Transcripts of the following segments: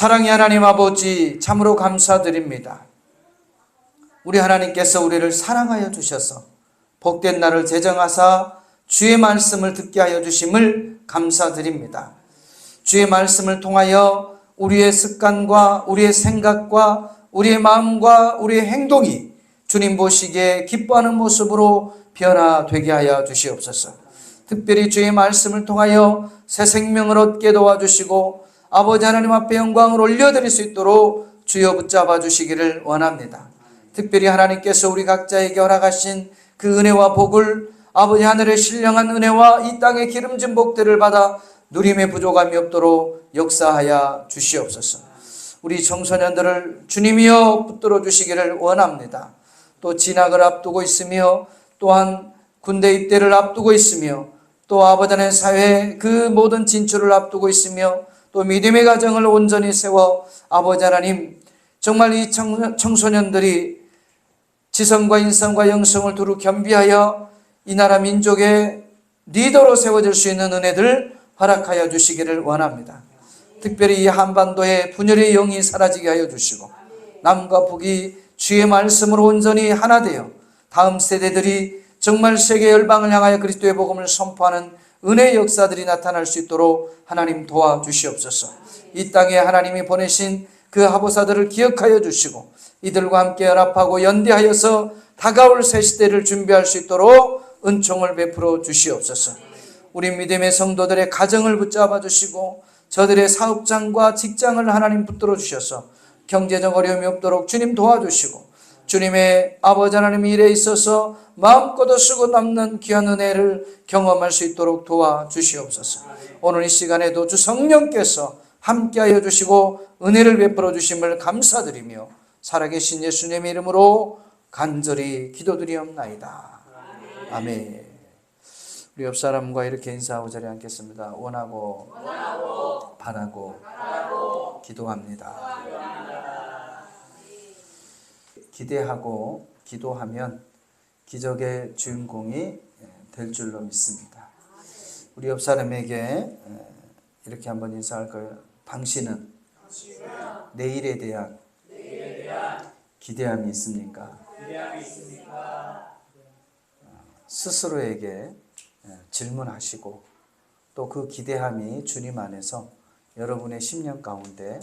사랑의 하나님 아버지, 참으로 감사드립니다. 우리 하나님께서 우리를 사랑하여 주셔서 복된 날을 제정하사 주의 말씀을 듣게 하여 주심을 감사드립니다. 주의 말씀을 통하여 우리의 습관과 우리의 생각과 우리의 마음과 우리의 행동이 주님 보시기에 기뻐하는 모습으로 변화되게 하여 주시옵소서. 특별히 주의 말씀을 통하여 새 생명을 얻게 도와주시고 아버지 하나님 앞에 영광을 올려드릴 수 있도록 주여 붙잡아 주시기를 원합니다. 특별히 하나님께서 우리 각자에게 허락하신 그 은혜와 복을 아버지 하늘의 신령한 은혜와 이 땅의 기름진 복들을 받아 누림의 부족함이 없도록 역사하여 주시옵소서. 우리 청소년들을 주님이여 붙들어 주시기를 원합니다. 또 진학을 앞두고 있으며 또한 군대 입대를 앞두고 있으며 또 아버지 하나님 사회의 그 모든 진출을 앞두고 있으며 또 믿음의 가정을 온전히 세워 아버지 하나님 정말 이 청소년들이 지성과 인성과 영성을 두루 겸비하여 이 나라 민족의 리더로 세워질 수 있는 은혜들 허락하여 주시기를 원합니다. 특별히 이 한반도의 분열의 영이 사라지게 하여 주시고 남과 북이 주의 말씀으로 온전히 하나 되어 다음 세대들이 정말 세계 열방을 향하여 그리스도의 복음을 선포하는 은혜의 역사들이 나타날 수 있도록 하나님 도와주시옵소서. 이 땅에 하나님이 보내신 그 하보사들을 기억하여 주시고 이들과 함께 연합하고 연대하여서 다가올 새 시대를 준비할 수 있도록 은총을 베풀어 주시옵소서. 우리 믿음의 성도들의 가정을 붙잡아 주시고 저들의 사업장과 직장을 하나님 붙들어 주셔서 경제적 어려움이 없도록 주님 도와주시고 주님의 아버지 하나님 일에 있어서 마음껏 쓰고 남는 귀한 은혜를 경험할 수 있도록 도와주시옵소서. 오늘 이 시간에도 주 성령께서 함께하여 주시고 은혜를 베풀어 주심을 감사드리며 살아계신 예수님의 이름으로 간절히 기도드리옵나이다. 아멘. 우리 옆 사람과 이렇게 인사하고 자리에 앉겠습니다. 원하고 바라고 기도합니다. 기대하고 기도하면 기적의 주인공이 될 줄로 믿습니다. 우리 옆 사람에게 이렇게 한번 인사할까요? 당신은 내일에 대한 기대함이 있습니까? 스스로에게 질문하시고 또 그 기대함이 주님 안에서 여러분의 심령 가운데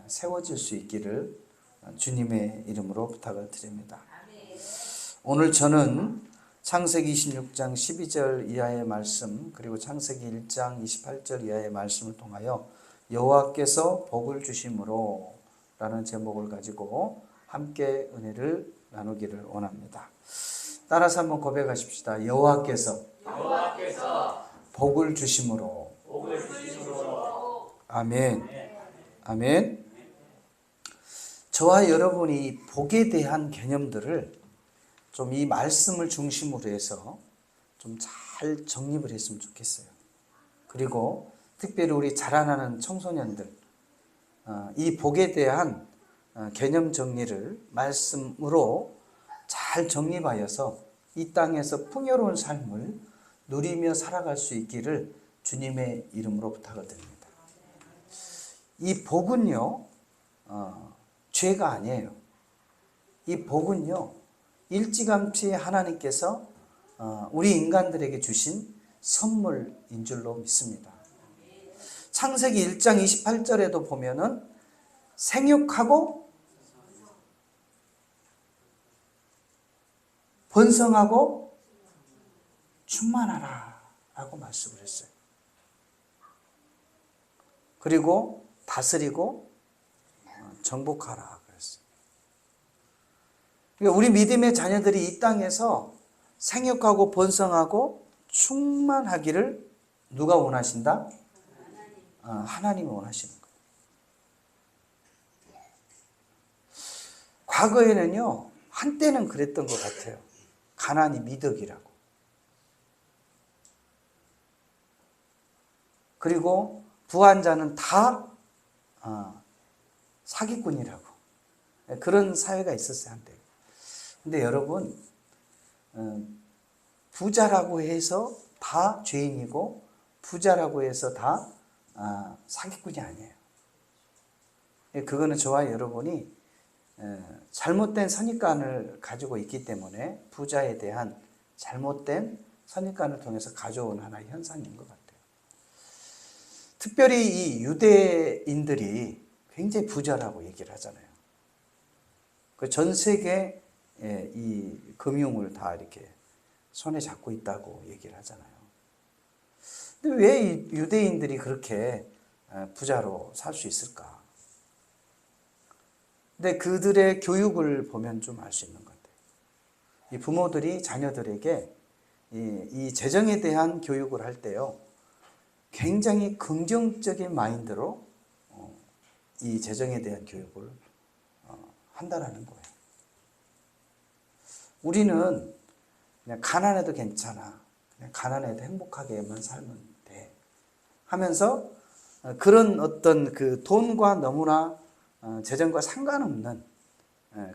세워질 수 있기를 주님의 이름으로 부탁을 드립니다. 오늘 저는 창세기 26장 12절 이하의 말씀 그리고 창세기 1장 28절 이하의 말씀을 통하여 여호와께서 복을 주심으로 라는 제목을 가지고 함께 은혜를 나누기를 원합니다. 따라서 한번 고백하십시다. 여호와께서 복을 주심으로. 아멘. 아멘. 저와 여러분이 복에 대한 개념들을 좀 이 말씀을 중심으로 해서 좀 잘 정립을 했으면 좋겠어요. 그리고 특별히 우리 자라나는 청소년들, 이 복에 대한 개념 정리를 말씀으로 잘 정립하여서 이 땅에서 풍요로운 삶을 누리며 살아갈 수 있기를 주님의 이름으로 부탁을 드립니다. 이 복은요, 죄가 아니에요. 이 복은요, 일찌감치 하나님께서 우리 인간들에게 주신 선물인 줄로 믿습니다. 창세기 1장 28절에도 보면은 생육하고 번성하고 충만하라 라고 말씀을 했어요. 그리고 다스리고 정복하라 그랬어요. 그러니까 우리 믿음의 자녀들이 이 땅에서 생육하고 번성하고 충만하기를 누가 원하신다? 하나님이 원하시는 거예요. 과거에는요, 한때는 그랬던 것 같아요. 가난이 미덕이라고. 그리고 부한 자는 다 사기꾼이라고. 그런 사회가 있었어요, 한때. 근데 여러분, 부자라고 해서 다 죄인이고 부자라고 해서 다 사기꾼이 아니에요. 그거는 저와 여러분이 잘못된 선입관을 가지고 있기 때문에 부자에 대한 잘못된 선입관을 통해서 가져온 하나의 현상인 것 같아요. 특별히 이 유대인들이 굉장히 부자라고 얘기를 하잖아요. 그 전 세계 이 금융을 다 이렇게 손에 잡고 있다고 얘기를 하잖아요. 근데 왜 이 유대인들이 그렇게 부자로 살 수 있을까? 근데 그들의 교육을 보면 좀 알 수 있는 것 같아요. 이 부모들이 자녀들에게 이 재정에 대한 교육을 할 때요, 굉장히 긍정적인 마인드로 이 재정에 대한 교육을 한다라는 거예요. 우리는 그냥 가난해도 괜찮아, 그냥 가난해도 행복하게만 살면 돼 하면서 그런 어떤 그 돈과 너무나 재정과 상관없는,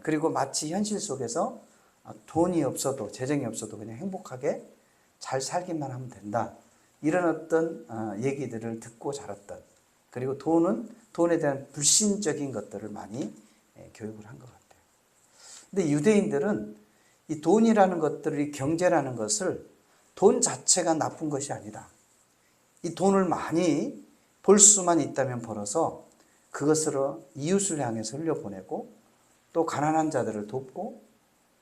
그리고 마치 현실 속에서 돈이 없어도 재정이 없어도 그냥 행복하게 잘 살기만 하면 된다, 이런 어떤 얘기들을 듣고 자랐던, 그리고 돈에 대한 불신적인 것들을 많이 교육을 한 것 같아요. 근데 유대인들은 이 돈이라는 것들을, 이 경제라는 것을 돈 자체가 나쁜 것이 아니다, 이 돈을 많이 벌 수만 있다면 벌어서 그것으로 이웃을 향해서 흘려보내고, 또 가난한 자들을 돕고,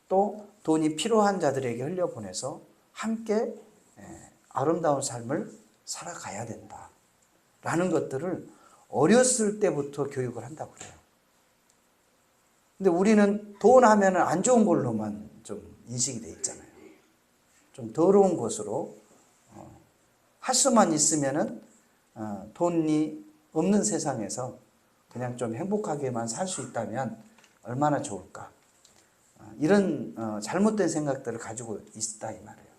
또 돈이 필요한 자들에게 흘려보내서 함께 아름다운 삶을 살아가야 된다 라는 것들을 어렸을 때부터 교육을 한다고 그래요. 근데 우리는 돈 하면 안 좋은 걸로만 좀 인식이 돼 있잖아요. 좀 더러운 것으로 할 수만 있으면은 돈이 없는 세상에서 그냥 좀 행복하게만 살 수 있다면 얼마나 좋을까, 이런 잘못된 생각들을 가지고 있다 이 말이에요.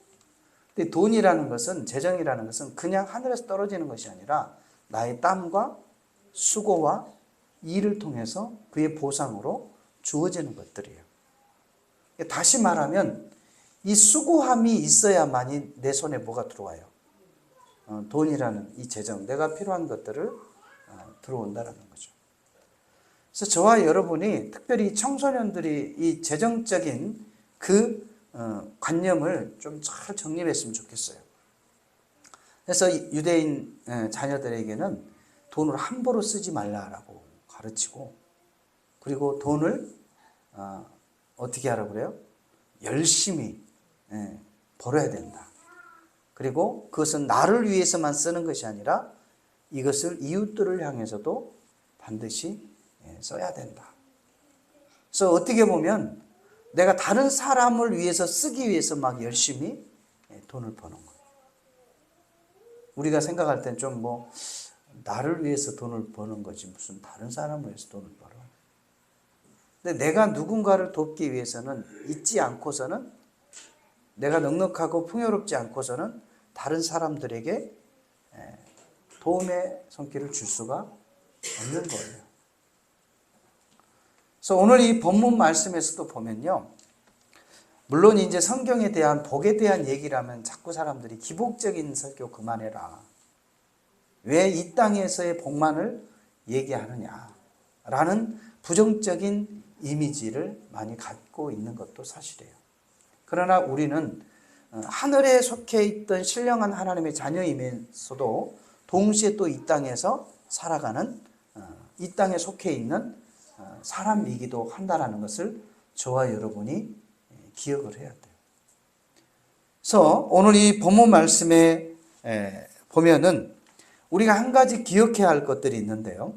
근데 돈이라는 것은, 재정이라는 것은 그냥 하늘에서 떨어지는 것이 아니라 나의 땀과 수고와 일을 통해서 그의 보상으로 주어지는 것들이에요. 다시 말하면 이 수고함이 있어야만이 내 손에 뭐가 들어와요? 돈이라는 이 재정, 내가 필요한 것들을 들어온다는 거죠. 그래서 저와 여러분이, 특별히 청소년들이 이 재정적인 그 관념을 좀 잘 정립했으면 좋겠어요. 그래서 유대인 자녀들에게는 돈을 함부로 쓰지 말라라고 가르치고, 그리고 돈을 어떻게 하라고 그래요? 열심히 벌어야 된다. 그리고 그것은 나를 위해서만 쓰는 것이 아니라 이것을 이웃들을 향해서도 반드시 써야 된다. 그래서 어떻게 보면 내가 다른 사람을 위해서 쓰기 위해서 막 열심히 돈을 버는 거예요. 우리가 생각할 땐 좀 나를 위해서 돈을 버는 거지 무슨 다른 사람을 위해서 돈을 벌어. 근데 내가 누군가를 돕기 위해서는, 잊지 않고서는, 내가 넉넉하고 풍요롭지 않고서는 다른 사람들에게 도움의 손길을 줄 수가 없는 거예요. 그래서 오늘 이 본문 말씀에서도 보면요, 물론 이제 성경에 대한 복에 대한 얘기라면 자꾸 사람들이 기복적인 설교 그만해라, 왜 이 땅에서의 복만을 얘기하느냐라는 부정적인 이미지를 많이 갖고 있는 것도 사실이에요. 그러나 우리는 하늘에 속해 있던 신령한 하나님의 자녀이면서도 동시에 또 이 땅에서 살아가는, 이 땅에 속해 있는 사람이기도 한다는 것을 저와 여러분이 기억을 해야 돼요. 그래서 오늘 이 본문 말씀에 보면은 우리가 한 가지 기억해야 할 것들이 있는데요.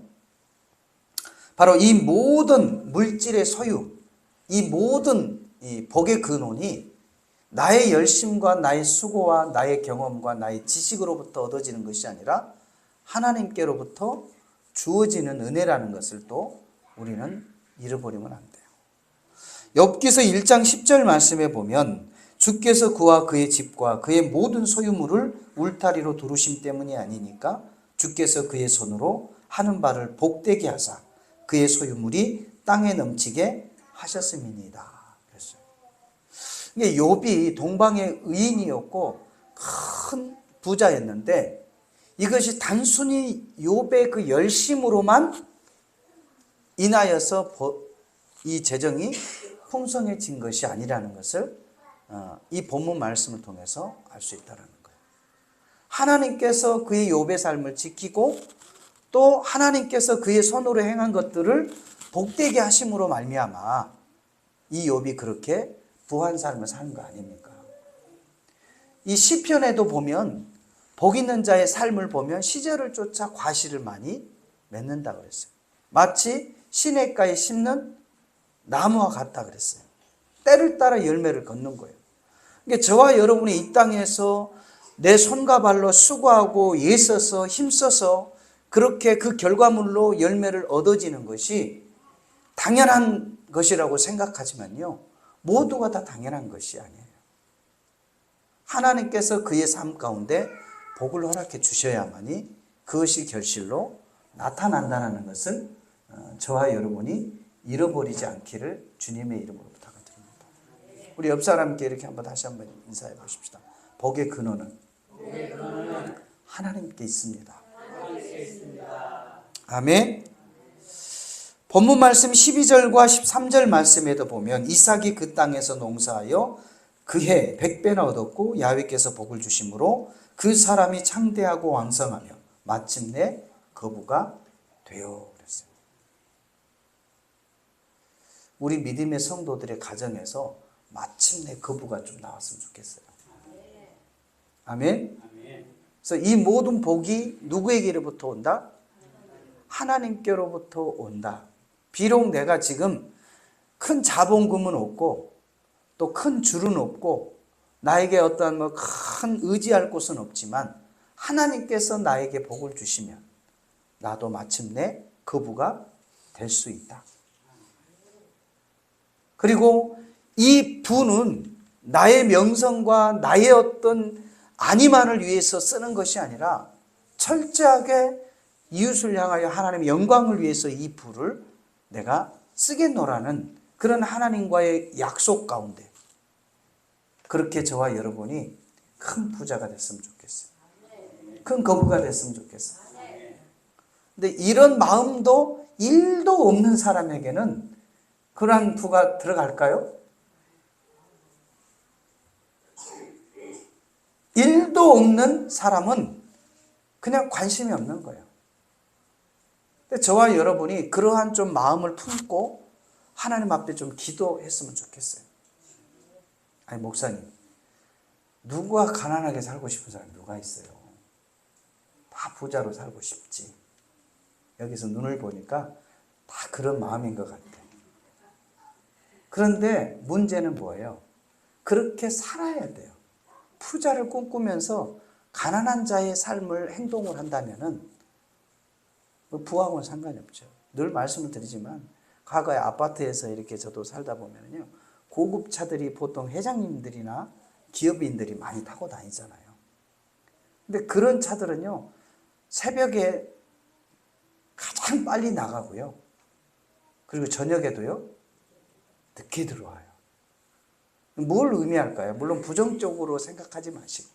바로 이 모든 물질의 소유, 이 모든 이 복의 근원이 나의 열심과 나의 수고와 나의 경험과 나의 지식으로부터 얻어지는 것이 아니라 하나님께로부터 주어지는 은혜라는 것을 또 우리는 잃어버리면 안 돼요. 욥기서 1장 10절 말씀에 보면 주께서 그와 그의 집과 그의 모든 소유물을 울타리로 두르심 때문이 아니니까 주께서 그의 손으로 하는 바를 복되게 하사 그의 소유물이 땅에 넘치게 하셨음이니이다. 그랬어요. 이게 욥이 동방의 의인이었고 큰 부자였는데 이것이 단순히 욥의 그 열심으로만 인하여서 이 재정이 풍성해진 것이 아니라는 것을 이 본문 말씀을 통해서 알 수 있다는 거예요. 하나님께서 그의 욥의 삶을 지키고 또 하나님께서 그의 손으로 행한 것들을 복되게 하심으로 말미암아 이 욥이 그렇게 부한 삶을 사는 거 아닙니까? 이 시편에도 보면 복 있는 자의 삶을 보면 시절을 쫓아 과실을 많이 맺는다고 그랬어요. 마치 시냇가에 심는 나무와 같다 그랬어요. 때를 따라 열매를 걷는 거예요. 그러니까 저와 여러분이 이 땅에서 내 손과 발로 수고하고 애써서 힘써서 그렇게 그 결과물로 열매를 얻어지는 것이 당연한 것이라고 생각하지만요, 모두가 다 당연한 것이 아니에요. 하나님께서 그의 삶 가운데 복을 허락해 주셔야만이 그것이 결실로 나타난다는 것을 저와 여러분이 잃어버리지 않기를 주님의 이름으로 부탁드립니다. 우리 옆 사람께 이렇게 다시 한번 인사해 보십시다. 복의 근원은 하나님께 있습니다. 아멘. 본문 말씀 12절과 13절 말씀에도 보면 이삭이 그 땅에서 농사하여 그해 100배나 얻었고 야훼께서 복을 주심으로 그 사람이 창대하고 왕성하며 마침내 거부가 되어 그랬어요. 우리 믿음의 성도들의 가정에서 마침내 거부가 좀 나왔으면 좋겠어요. 아멘. 그래서 이 모든 복이 누구에게로부터 온다? 하나님께로부터 온다. 비록 내가 지금 큰 자본금은 없고 또 큰 줄은 없고 나에게 어떠한 큰 의지할 곳은 없지만 하나님께서 나에게 복을 주시면 나도 마침내 거부가 될 수 있다. 그리고 이 부는 나의 명성과 나의 어떤 안위만을 위해서 쓰는 것이 아니라 철저하게 이웃을 향하여 하나님의 영광을 위해서 이 부를 내가 쓰겠노라는 그런 하나님과의 약속 가운데 그렇게 저와 여러분이 큰 부자가 됐으면 좋겠어요. 큰 거부가 됐으면 좋겠어요. 근데 이런 마음도 1도 없는 사람에게는 그러한 부가 들어갈까요? 1도 없는 사람은 그냥 관심이 없는 거예요. 근데 저와 여러분이 그러한 좀 마음을 품고 하나님 앞에 좀 기도했으면 좋겠어요. 아니 목사님, 누가 가난하게 살고 싶은 사람이 누가 있어요? 다 부자로 살고 싶지. 여기서 눈을 보니까 다 그런 마음인 것 같아요. 그런데 문제는 뭐예요? 그렇게 살아야 돼요. 부자를 꿈꾸면서 가난한 자의 삶을 행동을 한다면은 부하고는 상관이 없죠. 늘 말씀을 드리지만 과거에 아파트에서 이렇게 저도 살다 보면요, 고급 차들이 보통 회장님들이나 기업인들이 많이 타고 다니잖아요. 근데 그런 차들은요, 새벽에 가장 빨리 나가고요, 그리고 저녁에도요 늦게 들어와요. 뭘 의미할까요? 물론 부정적으로 생각하지 마시고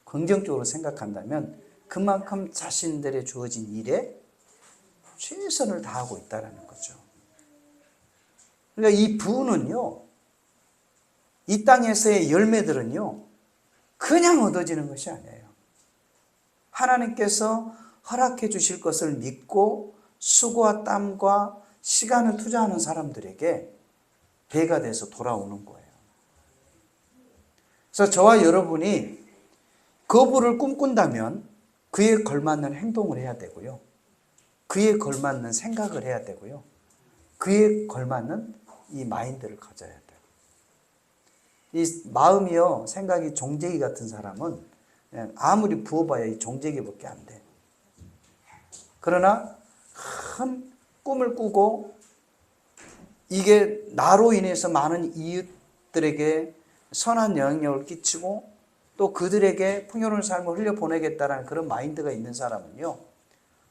긍정적으로 생각한다면 그만큼 자신들의 주어진 일에 최선을 다하고 있다는 거죠. 그러니까 이 부는요, 이 땅에서의 열매들은요 그냥 얻어지는 것이 아니에요. 하나님께서 허락해 주실 것을 믿고 수고와 땀과 시간을 투자하는 사람들에게 배가 돼서 돌아오는 거예요. 그래서 저와 여러분이 거부를 꿈꾼다면 그에 걸맞는 행동을 해야 되고요, 그에 걸맞는 생각을 해야 되고요, 그에 걸맞는 이 마인드를 가져야 돼요. 이 마음이요, 생각이 종재기 같은 사람은 그냥 아무리 부어봐야 이 종재기밖에 안 돼. 그러나 큰 꿈을 꾸고 이게 나로 인해서 많은 이웃들에게 선한 영향력을 끼치고 또 그들에게 풍요로운 삶을 흘려보내겠다는 그런 마인드가 있는 사람은요,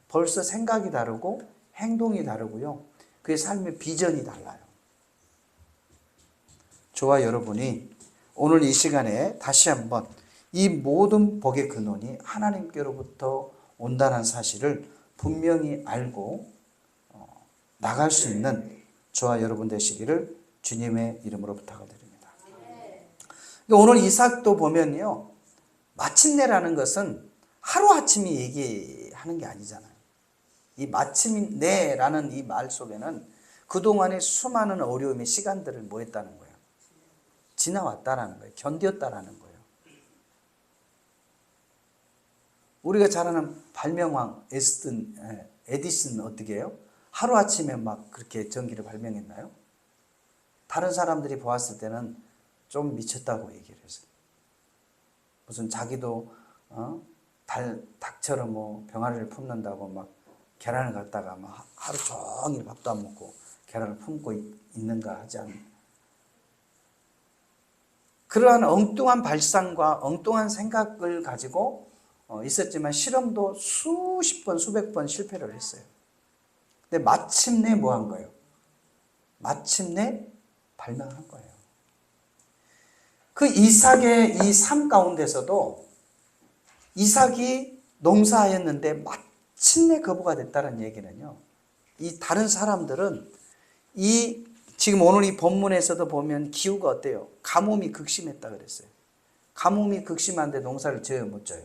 벌써 생각이 다르고 행동이 다르고요, 그의 삶의 비전이 달라요. 저와 여러분이 오늘 이 시간에 다시 한번 이 모든 복의 근원이 하나님께로부터 온다는 사실을 분명히 알고 나갈 수 있는 저와 여러분 되시기를 주님의 이름으로 부탁을 드립니다. 오늘 이삭도 보면요, 마침내라는 것은 하루아침에 얘기하는 게 아니잖아요. 이 마침내라는 이 말 속에는 그동안의 수많은 어려움의 시간들을 뭐 했다는 거예요? 지나왔다라는 거예요. 견뎠다라는 거예요. 우리가 잘 아는 발명왕 에디슨 어떻게 해요? 하루아침에 막 그렇게 전기를 발명했나요? 다른 사람들이 보았을 때는 좀 미쳤다고 얘기를 했어요. 무슨 자기도 닭처럼 뭐 병아리를 품는다고 막 계란을 갖다가 막 하루 종일 밥도 안 먹고 계란을 품고 있는가 하지 않나요? 그러한 엉뚱한 발상과 엉뚱한 생각을 가지고 있었지만 실험도 수십 번, 수백 번 실패를 했어요. 근데 마침내 뭐 한 거예요? 마침내 발명한 거예요. 그 이삭의 이 삶 가운데서도 이삭이 농사하였는데 마침내 거부가 됐다는 얘기는요, 이 다른 사람들은 지금 오늘 이 본문에서도 보면 기후가 어때요? 가뭄이 극심했다 그랬어요. 가뭄이 극심한데 농사를 지어요, 못 지어요?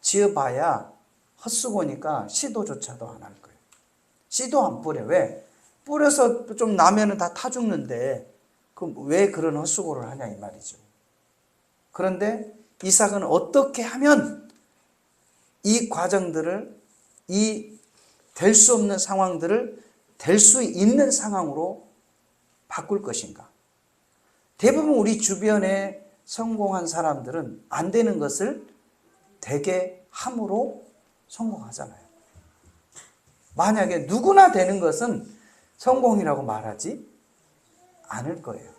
지어봐야 헛수고니까 시도조차도 안 할 거예요. 씨도 안 뿌려. 왜? 뿌려서 좀 나면은 다 타 죽는데 그럼 왜 그런 헛수고를 하냐 이 말이죠. 그런데 이삭은 어떻게 하면 이 과정들을, 이 될 수 없는 상황들을 될 수 있는 상황으로 바꿀 것인가? 대부분 우리 주변에 성공한 사람들은 안 되는 것을 되게 함으로 성공하잖아요. 만약에 누구나 되는 것은 성공이라고 말하지 않을 거예요.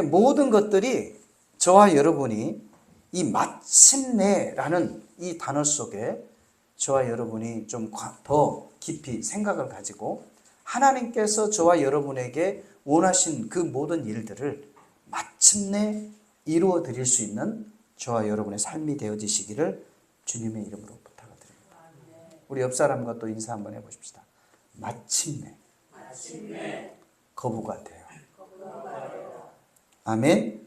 모든 것들이 저와 여러분이 이 마침내라는 이 단어 속에 저와 여러분이 좀 더 깊이 생각을 가지고 하나님께서 저와 여러분에게 원하신 그 모든 일들을 마침내 이루어 드릴 수 있는 저와 여러분의 삶이 되어지시기를 주님의 이름으로 부탁을 드립니다. 우리 옆 사람과 또 인사 한번 해보십시다. 마침내 거부가 돼요. 아멘.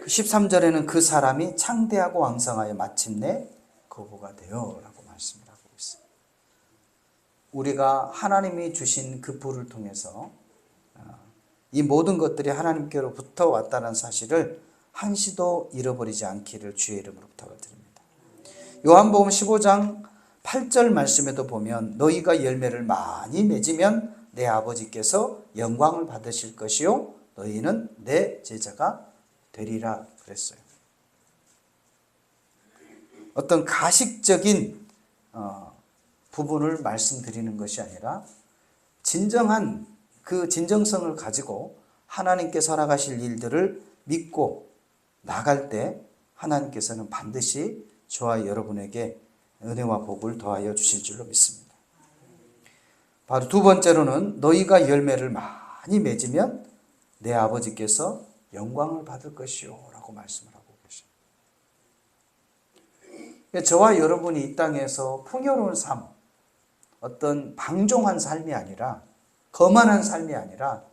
13절에는 그 사람이 창대하고 왕성하여 마침내 거부가 되어 라고 말씀을 하고 있어요. 우리가 하나님이 주신 그 불을 통해서 이 모든 것들이 하나님께로부터 왔다는 사실을 한시도 잃어버리지 않기를 주의 이름으로 부탁을 드립니다. 요한복음 15장 8절 말씀에도 보면 너희가 열매를 많이 맺으면 내 아버지께서 영광을 받으실 것이요 너희는 내 제자가 되리라 그랬어요. 어떤 가식적인 부분을 말씀드리는 것이 아니라 진정한 그 진정성을 가지고 하나님께서 허락하실 일들을 믿고 나갈 때 하나님께서는 반드시 저와 여러분에게 은혜와 복을 더하여 주실 줄로 믿습니다. 바로 두 번째로는 너희가 열매를 많이 맺으면 내 아버지께서 영광을 받을 것이요 라고 말씀을 하고 계십니다. 저와 여러분이 이 땅에서 풍요로운 삶, 어떤 방종한 삶이 아니라, 거만한 삶이 아니라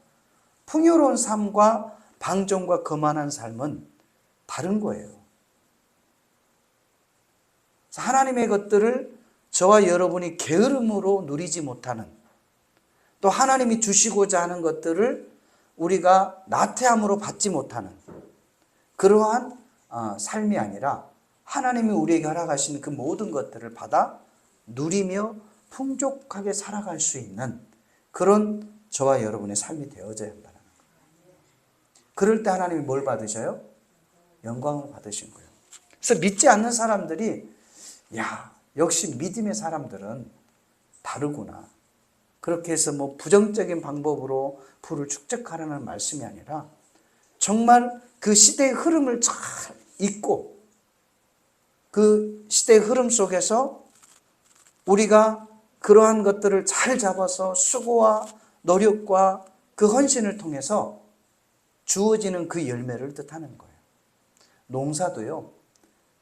풍요로운 삶과 방종과 거만한 삶은 다른 거예요. 하나님의 것들을 저와 여러분이 게으름으로 누리지 못하는, 또 하나님이 주시고자 하는 것들을 우리가 나태함으로 받지 못하는 그러한 삶이 아니라 하나님이 우리에게 허락하신 그 모든 것들을 받아 누리며 풍족하게 살아갈 수 있는 그런 저와 여러분의 삶이 되어져야 한다는 거예요. 그럴 때 하나님이 뭘 받으셔요? 영광을 받으신 거예요. 그래서 믿지 않는 사람들이 역시 믿음의 사람들은 다르구나. 그렇게 해서 뭐 부정적인 방법으로 부를 축적하라는 말씀이 아니라 정말 그 시대의 흐름을 잘 읽고 그 시대의 흐름 속에서 우리가 그러한 것들을 잘 잡아서 수고와 노력과 그 헌신을 통해서 주어지는 그 열매를 뜻하는 거예요. 농사도요,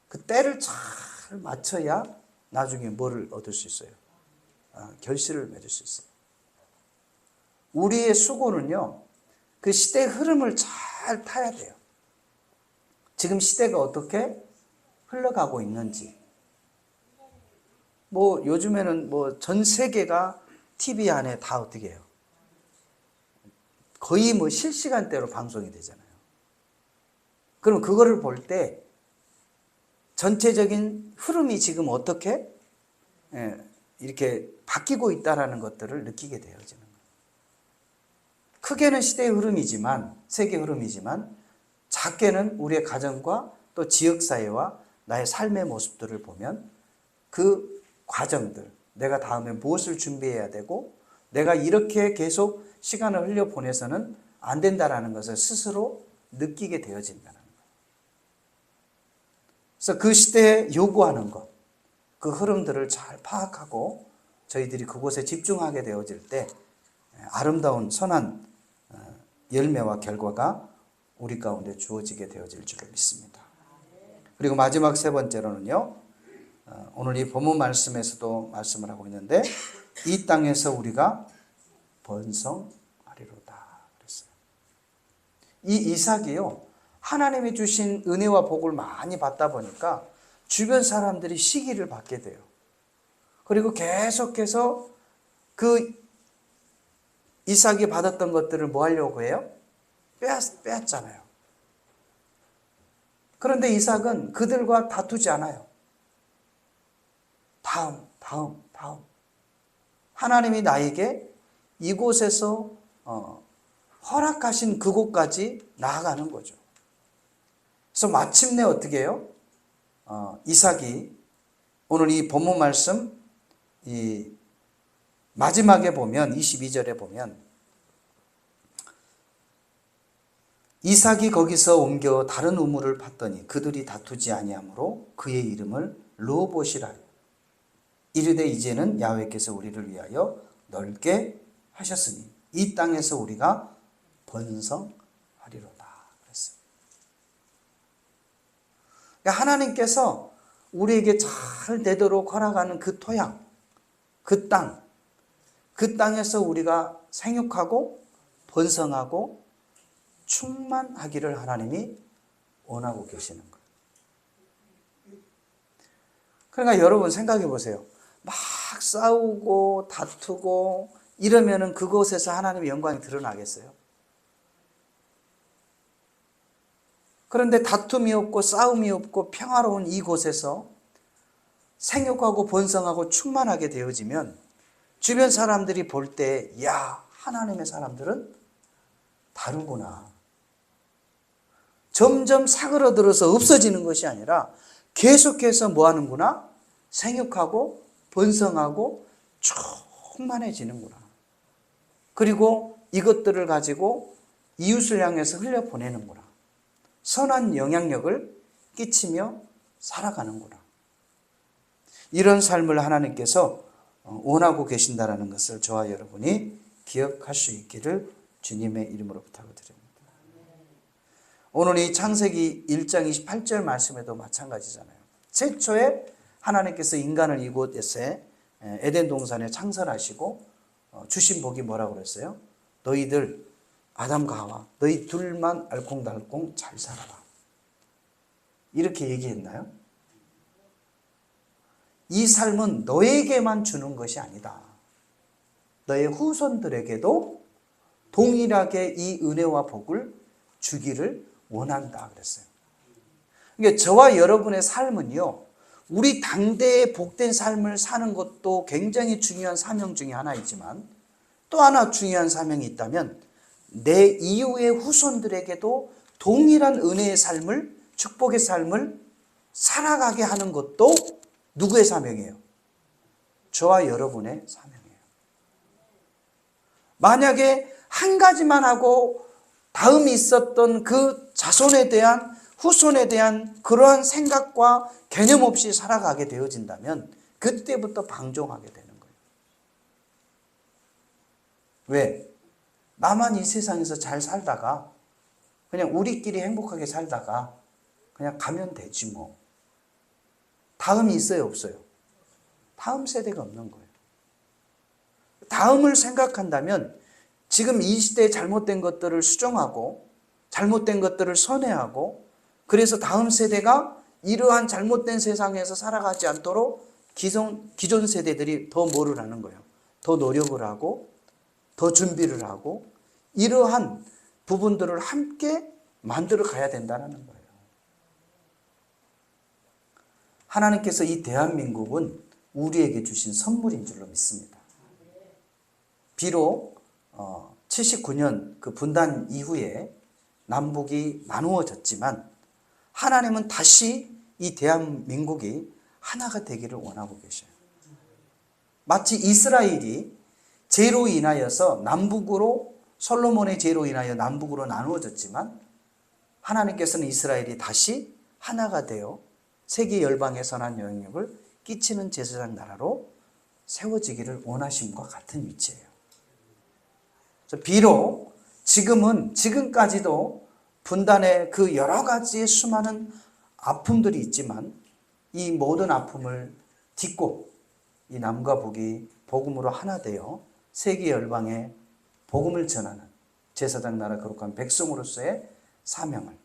그 때를 잘 맞춰야 나중에 뭐를 얻을 수 있어요? 결실을 맺을 수 있어요. 우리의 수고는요, 그 시대의 흐름을 잘 타야 돼요. 지금 시대가 어떻게 흘러가고 있는지. 뭐 요즘에는 뭐 전 세계가 TV 안에 다 어떻게 해요? 거의 뭐 실시간대로 방송이 되잖아요. 그럼 그거를 볼 때 전체적인 흐름이 지금 어떻게 이렇게 바뀌고 있다라는 것들을 느끼게 되어지는 거예요. 크게는 시대의 흐름이지만, 세계 흐름이지만, 작게는 우리의 가정과 또 지역사회와 나의 삶의 모습들을 보면 그 과정들, 내가 다음에 무엇을 준비해야 되고 내가 이렇게 계속 시간을 흘려보내서는 안 된다라는 것을 스스로 느끼게 되어진다는 거예요. 그래서 그 시대에 요구하는 것, 그 흐름들을 잘 파악하고 저희들이 그곳에 집중하게 되어질 때 아름다운 선한 열매와 결과가 우리 가운데 주어지게 되어질 줄을 믿습니다. 그리고 마지막 세 번째로는요, 오늘 이 본문 말씀에서도 말씀을 하고 있는데 이 땅에서 우리가 번성하리로다 그랬어요. 이 이삭이요, 하나님이 주신 은혜와 복을 많이 받다 보니까 주변 사람들이 시기를 받게 돼요. 그리고 계속해서 그 이삭이 받았던 것들을 뭐 하려고 해요? 빼앗잖아요. 그런데 이삭은 그들과 다투지 않아요. 다음. 하나님이 나에게 이곳에서 허락하신 그곳까지 나아가는 거죠. 그래서 마침내 어떻게 해요? 이삭이 오늘 이 본문 말씀 이 마지막에 보면 22절에 보면 이삭이 거기서 옮겨 다른 우물을 팠더니 그들이 다투지 아니하므로 그의 이름을 르호봇이라 이르되 이제는 야훼께서 우리를 위하여 넓게 하셨으니 이 땅에서 우리가 번성하리로다 그랬어요. 그러니까 하나님께서 우리에게 잘 되도록 허락하는 그 토양, 그 땅, 그 땅에서 우리가 생육하고 번성하고 충만하기를 하나님이 원하고 계시는 거예요. 그러니까 여러분 생각해 보세요. 막 싸우고 다투고 이러면은 그곳에서 하나님의 영광이 드러나겠어요? 그런데 다툼이 없고 싸움이 없고 평화로운 이곳에서 생육하고 번성하고 충만하게 되어지면 주변 사람들이 볼 때, 야, 하나님의 사람들은 다르구나. 점점 사그러들어서 없어지는 것이 아니라 계속해서 뭐 하는구나? 생육하고 번성하고 충만해지는구나. 그리고 이것들을 가지고 이웃을 향해서 흘려보내는구나. 선한 영향력을 끼치며 살아가는구나. 이런 삶을 하나님께서 원하고 계신다는 것을 저와 여러분이 기억할 수 있기를 주님의 이름으로 부탁드립니다. 오늘 이 창세기 1장 28절 말씀에도 마찬가지잖아요. 최초에 하나님께서 인간을 이곳에 에덴 동산에 창설하시고 주신 복이 뭐라고 그랬어요? 너희들 아담과 하와 너희 둘만 알콩달콩 잘 살아라. 이렇게 얘기했나요? 이 삶은 너에게만 주는 것이 아니다. 너의 후손들에게도 동일하게 이 은혜와 복을 주기를 원한다 그랬어요. 그러니까 저와 여러분의 삶은요, 우리 당대의 복된 삶을 사는 것도 굉장히 중요한 사명 중에 하나이지만 또 하나 중요한 사명이 있다면 내 이후의 후손들에게도 동일한 은혜의 삶을, 축복의 삶을 살아가게 하는 것도 누구의 사명이에요? 저와 여러분의 사명이에요. 만약에 한 가지만 하고 다음이 있었던 그 자손에 대한, 후손에 대한 그러한 생각과 개념 없이 살아가게 되어진다면 그때부터 방종하게 되는 거예요. 왜? 나만 이 세상에서 잘 살다가 그냥 우리끼리 행복하게 살다가 그냥 가면 되지 뭐. 다음이 있어요, 없어요? 다음 세대가 없는 거예요. 다음을 생각한다면 지금 이 시대에 잘못된 것들을 수정하고 잘못된 것들을 선회하고, 그래서 다음 세대가 이러한 잘못된 세상에서 살아가지 않도록 기존 세대들이 더 뭐를 하는 거예요? 더 노력을 하고 더 준비를 하고 이러한 부분들을 함께 만들어 가야 된다는 거예요. 하나님께서 이 대한민국은 우리에게 주신 선물인 줄로 믿습니다. 비록 79년 그 분단 이후에 남북이 나누어졌지만 하나님은 다시 이 대한민국이 하나가 되기를 원하고 계셔요. 마치 이스라엘이 죄로 인하여서 남북으로, 솔로몬의 죄로 인하여 남북으로 나누어졌지만 하나님께서는 이스라엘이 다시 하나가 되어 세계 열방의 선한 영향력을 끼치는 제사장 나라로 세워지기를 원하심과 같은 위치예요. 비록 지금까지도 분단의 그 여러 가지의 수많은 아픔들이 있지만 이 모든 아픔을 딛고 이 남과 북이 복음으로 하나 되어 세계 열방에 복음을 전하는 제사장 나라 거룩한 백성으로서의 사명을,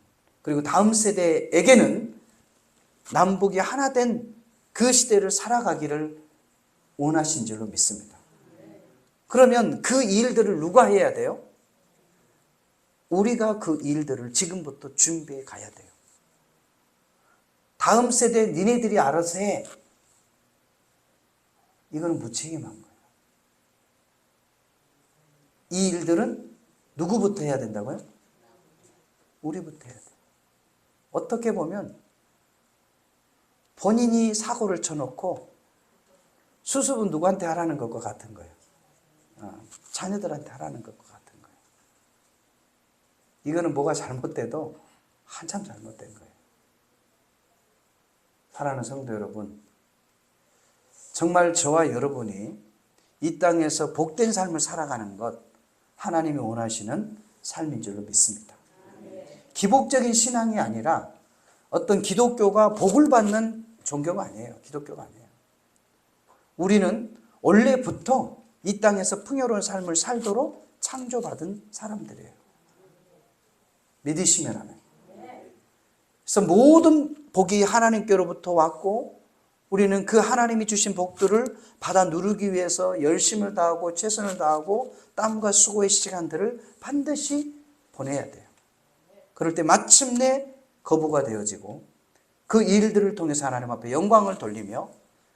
그리고 다음 세대에게는 남북이 하나 된 그 시대를 살아가기를 원하신 줄로 믿습니다. 그러면 그 일들을 누가 해야 돼요? 우리가 그 일들을 지금부터 준비해 가야 돼요. 다음 세대 니네들이 알아서 해. 이거는 무책임한 거예요. 이 일들은 누구부터 해야 된다고요? 우리부터 해야 돼요. 어떻게 보면 본인이 사고를 쳐놓고 수습은 누구한테 하라는 것과 같은 거예요. 자녀들한테 하라는 것과 같은 거예요. 이거는 뭐가 잘못돼도 한참 잘못된 거예요. 사랑하는 성도 여러분, 정말 저와 여러분이 이 땅에서 복된 삶을 살아가는 것, 하나님이 원하시는 삶인 줄로 믿습니다. 기복적인 신앙이 아니라 어떤 기독교가 복을 받는 종교가 아니에요. 기독교가 아니에요. 우리는 원래부터 이 땅에서 풍요로운 삶을 살도록 창조받은 사람들이에요. 믿으시면 하면. 그래서 모든 복이 하나님께로부터 왔고 우리는 그 하나님이 주신 복들을 받아 누리기 위해서 열심을 다하고 최선을 다하고 땀과 수고의 시간들을 반드시 보내야 돼요. 그럴 때 마침내 거부가 되어지고 그 일들을 통해서 하나님 앞에 영광을 돌리며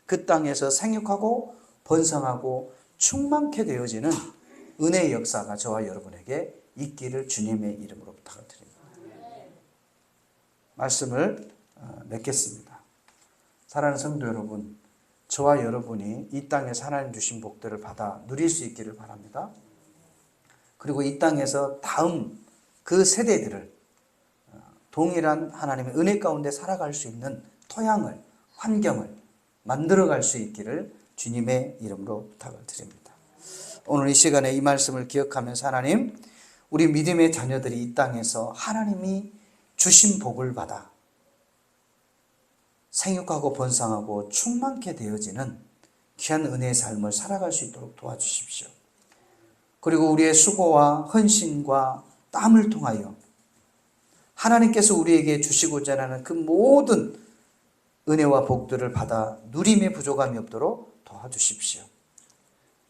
그 땅에서 생육하고 번성하고 충만케 되어지는 은혜의 역사가 저와 여러분에게 있기를 주님의 이름으로 부탁드립니다. 말씀을 맺겠습니다. 사랑하는 성도 여러분, 저와 여러분이 이 땅에서 하나님 주신 복들을 받아 누릴 수 있기를 바랍니다. 그리고 이 땅에서 다음 그 세대들을 동일한 하나님의 은혜 가운데 살아갈 수 있는 토양을, 환경을 만들어갈 수 있기를 주님의 이름으로 부탁을 드립니다. 오늘 이 시간에 이 말씀을 기억하면서 하나님, 우리 믿음의 자녀들이 이 땅에서 하나님이 주신 복을 받아 생육하고 번성하고 충만케 되어지는 귀한 은혜의 삶을 살아갈 수 있도록 도와주십시오. 그리고 우리의 수고와 헌신과 땀을 통하여 하나님께서 우리에게 주시고자 하는 그 모든 은혜와 복들을 받아 누림의 부족함이 없도록 도와주십시오.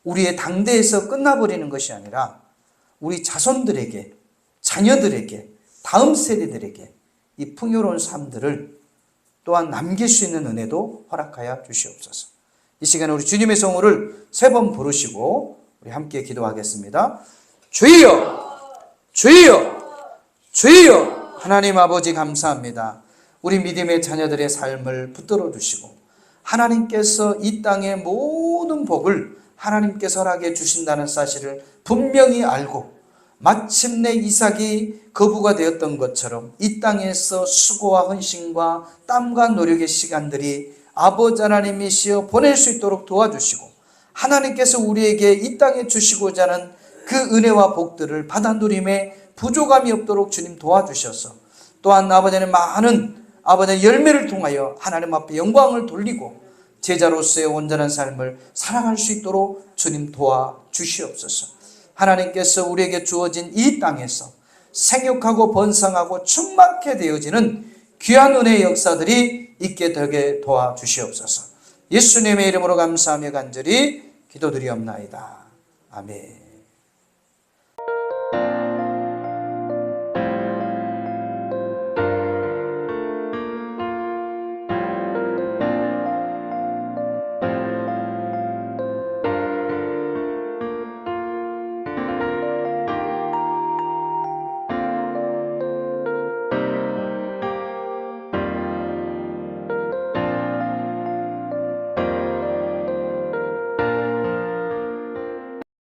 우리의 당대에서 끝나버리는 것이 아니라 우리 자손들에게, 자녀들에게, 다음 세대들에게 이 풍요로운 삶들을 또한 남길 수 있는 은혜도 허락하여 주시옵소서. 이 시간에 우리 주님의 성호를 3번 부르시고 우리 함께 기도하겠습니다. 주여! 주여! 주여! 하나님 아버지 감사합니다. 우리 믿음의 자녀들의 삶을 붙들어 주시고 하나님께서 이 땅의 모든 복을 하나님께서 허락해 주신다는 사실을 분명히 알고 마침내 이삭이 거부가 되었던 것처럼 이 땅에서 수고와 헌신과 땀과 노력의 시간들이 아버지 하나님이시여 보낼 수 있도록 도와주시고 하나님께서 우리에게 이 땅에 주시고자 하는 그 은혜와 복들을 받아 누림에 부족함이 없도록 주님 도와주셔서 또한 아버지의 많은 아버지의 열매를 통하여 하나님 앞에 영광을 돌리고 제자로서의 온전한 삶을 살아갈 수 있도록 주님 도와주시옵소서. 하나님께서 우리에게 주어진 이 땅에서 생육하고 번성하고 충만케 되어지는 귀한 은혜의 역사들이 있게 되게 도와주시옵소서. 예수님의 이름으로 감사하며 간절히 기도드리옵나이다. 아멘.